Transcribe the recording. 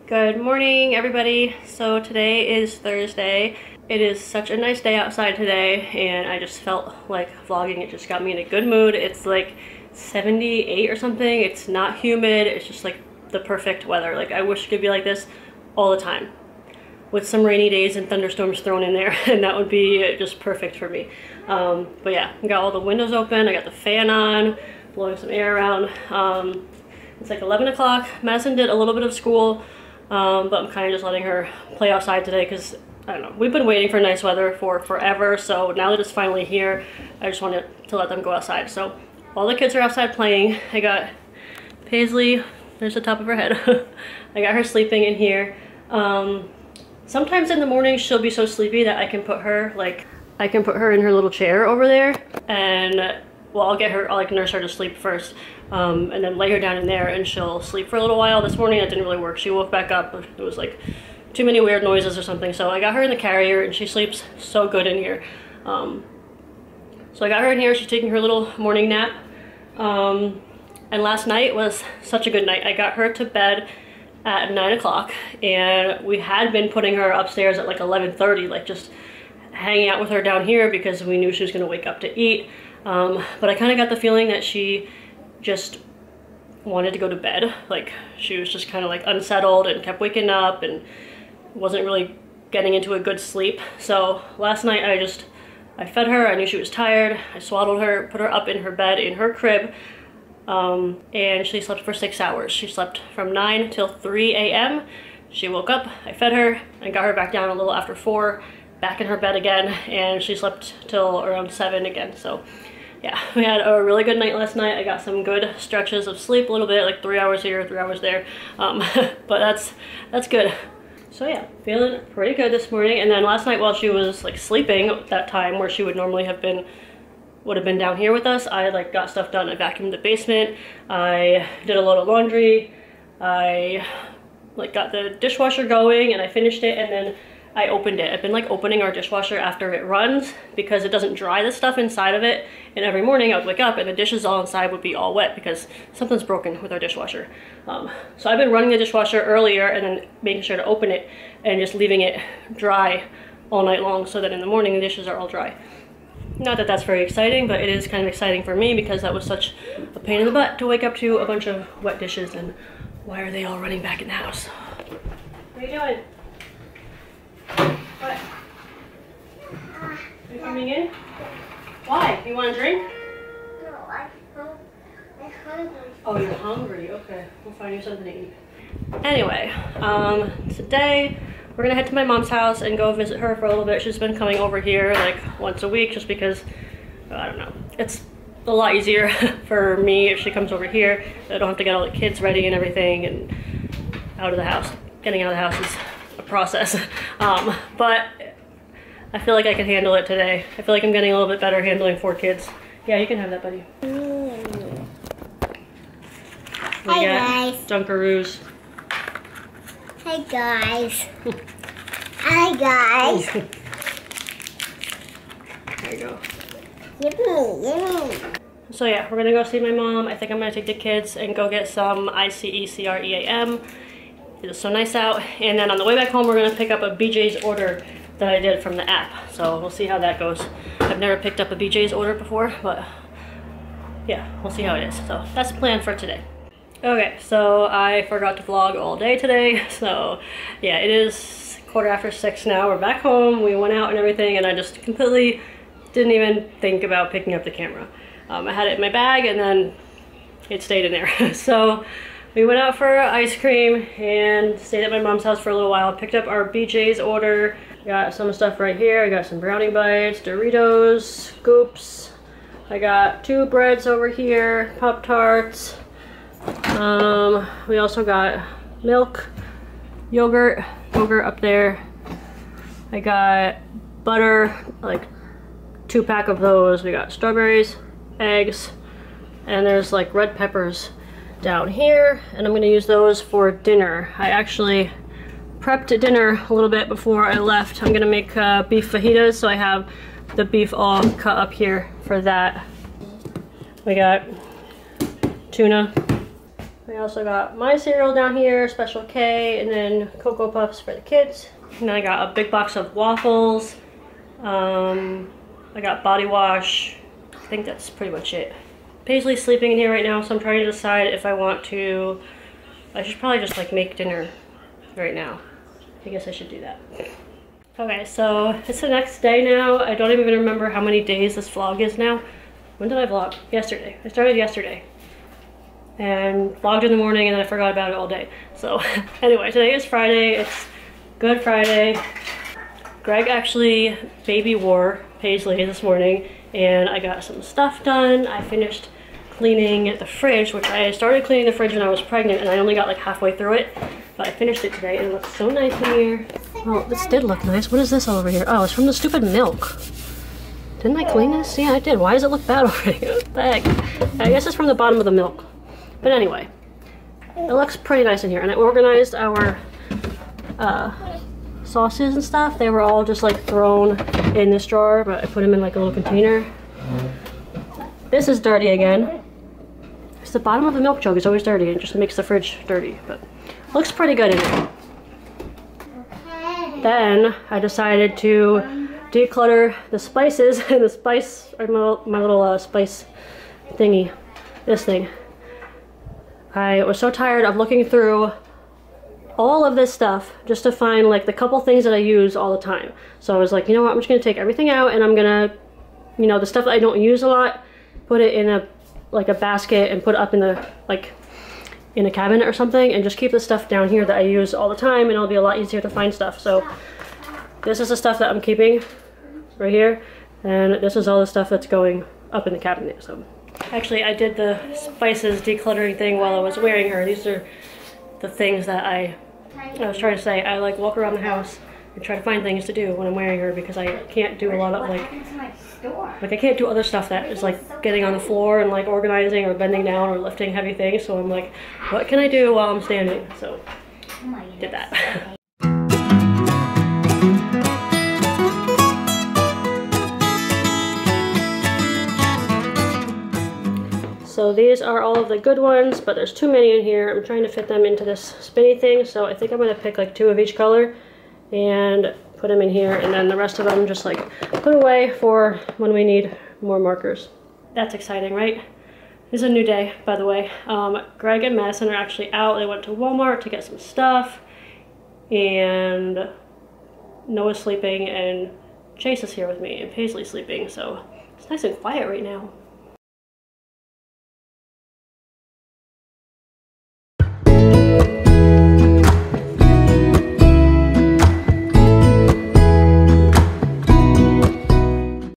Good morning, everybody. So today is Thursday. It is such a nice day outside today, and I just felt like vlogging. It just got me in a good mood. It's like 78 or something. It's not humid. It's just like the perfect weather. Like, I wish it could be like this all the time, with some rainy days and thunderstorms thrown in there, and that would be just perfect for me. But yeah, I got all the windows open. I got the fan on, blowing some air around. It's like 11 o'clock. Madison did a little bit of school. But I'm kind of just letting her play outside today because, I don't know, we've been waiting for nice weather for forever, so now that it's finally here, I just wanted to let them go outside. So all the kids are outside playing. I got Paisley, there's the top of her head. I got her sleeping in here. Sometimes in the morning she'll be so sleepy that I can put her in her little chair over there, and well, I'll like nurse her to sleep first, and then lay her down in there and she'll sleep for a little while. This morning that didn't really work. She woke back up. It was like too many weird noises or something. So I got her in the carrier and she sleeps so good in here. So I got her in here. She's taking her little morning nap. And last night was such a good night. I got her to bed at 9 o'clock, and we had been putting her upstairs at like 11:30, like just hanging out with her down here because we knew she was going to wake up to eat. But I kind of got the feeling that she just wanted to go to bed. Like, she was just kind of like unsettled and kept waking up and wasn't really getting into a good sleep. So last night I fed her. I knew she was tired. I swaddled her, put her up in her bed in her crib, and she slept for 6 hours. She slept from 9 till 3 a.m. She woke up, I fed her, I got her back down a little after 4, back in her bed again, and she slept till around 7 again. So yeah, we had a really good night last night. I got some good stretches of sleep, a little bit, like 3 hours here, 3 hours there. But that's good. So yeah, feeling pretty good this morning. And then last night while she was like sleeping, that time where she would normally would have been down here with us, I like got stuff done. I vacuumed the basement, I did a load of laundry, I like got the dishwasher going and I finished it, and then I opened it. I've been like opening our dishwasher after it runs because it doesn't dry the stuff inside of it, and every morning I would wake up and the dishes all inside would be all wet because something's broken with our dishwasher. So I've been running the dishwasher earlier and then making sure to open it and just leaving it dry all night long so that in the morning the dishes are all dry. Not that that's very exciting, but it is kind of exciting for me because that was such a pain in the butt to wake up to a bunch of wet dishes. And why are they all running back in the house? What are you doing? What? Are you coming in? Why? You want a drink? No, I'm hungry. Oh, you're hungry? Okay, we'll find you something to eat. Anyway, today we're gonna head to my mom's house and go visit her for a little bit. She's been coming over here like once a week just because, I don't know, it's a lot easier for me if she comes over here. I don't have to get all the kids ready and everything and out of the house. Getting out of the house is a process. But I feel like I can handle it today. I feel like I'm getting a little bit better handling 4 kids. Yeah, you can have that, buddy. Hi guys. Dunkaroos. Hi guys. Hi guys. There you go. Yummy. So yeah, we're gonna go see my mom. I think I'm gonna take the kids and go get some ICECREAM. It's so nice out. And then on the way back home, we're gonna pick up a BJ's order that I did from the app. So we'll see how that goes. I've never picked up a BJ's order before, but yeah, we'll see how it is. So that's the plan for today. Okay, so I forgot to vlog all day today. So yeah, it is 6:15 now. We're back home. We went out and everything, and I just completely didn't even think about picking up the camera. I had it in my bag and then it stayed in there. So we went out for ice cream and stayed at my mom's house for a little while. Picked up our BJ's order. Got some stuff right here. I got some brownie bites, Doritos, scoops. I got 2 breads over here, Pop-Tarts. We also got milk, yogurt up there. I got butter, like 2-pack of those. We got strawberries, eggs, and there's like red peppers down here, and I'm gonna use those for dinner. I actually prepped dinner a little bit before I left. I'm gonna make beef fajitas, so I have the beef all cut up here for that. We got tuna, We also got my cereal down here, Special K, and then Cocoa Puffs for the kids. And then I got a big box of waffles. I got body wash. I think that's pretty much it. Paisley's sleeping in here right now, so I'm trying to decide if I want to... I should probably just like make dinner right now. I guess I should do that. Okay, so it's the next day now. I don't even remember how many days this vlog is now. When did I vlog? Yesterday. I started yesterday. And vlogged in the morning and then I forgot about it all day. So anyway, today is Friday. It's Good Friday. Greg actually baby wore Paisley this morning and I got some stuff done. I finished cleaning the fridge, which I started cleaning the fridge when I was pregnant and I only got like halfway through it. But I finished it today and it looks so nice in here. Oh, this did look nice. What is this all over here? Oh, it's from the stupid milk. Didn't I clean this? Yeah, I did. Why does it look bad already? What the heck? I guess it's from the bottom of the milk. But anyway, it looks pretty nice in here. And I organized our sauces and stuff. They were all just like thrown in this drawer, but I put them in like a little container. This is dirty again. It's the bottom of the milk jug is always dirty and it just makes the fridge dirty, but looks pretty good in here. Then I decided to declutter the spices and the spice, or my little spice thingy, this thing. I was so tired of looking through all of this stuff just to find like the couple things that I use all the time. So I was like, you know what, I'm just gonna take everything out and I'm gonna, you know, the stuff that I don't use a lot, put it in a basket and put it up in the in a cabinet or something, and just keep the stuff down here that I use all the time, and it'll be a lot easier to find stuff. So this is the stuff that I'm keeping right here, and this is all the stuff that's going up in the cabinet. So actually I did the spices decluttering thing while I was wearing her. These are the things that I was trying to say. I like walk around the house and try to find things to do when I'm wearing her because I can't do a lot of like I can't do other stuff that is like getting on the floor and like organizing or bending down or lifting heavy things. So I'm like, what can I do while I'm standing? So did that. So these are all of the good ones, but there's too many in here. I'm trying to fit them into this spinny thing, so I think I'm gonna pick like 2 of each color and put them in here, and then the rest of them just like put away for when we need more markers. That's exciting, right? It's a new day, by the way. Greg and Madison are actually out. They went to Walmart to get some stuff, and Noah's sleeping, and Chase is here with me, and Paisley's sleeping, so it's nice and quiet right now.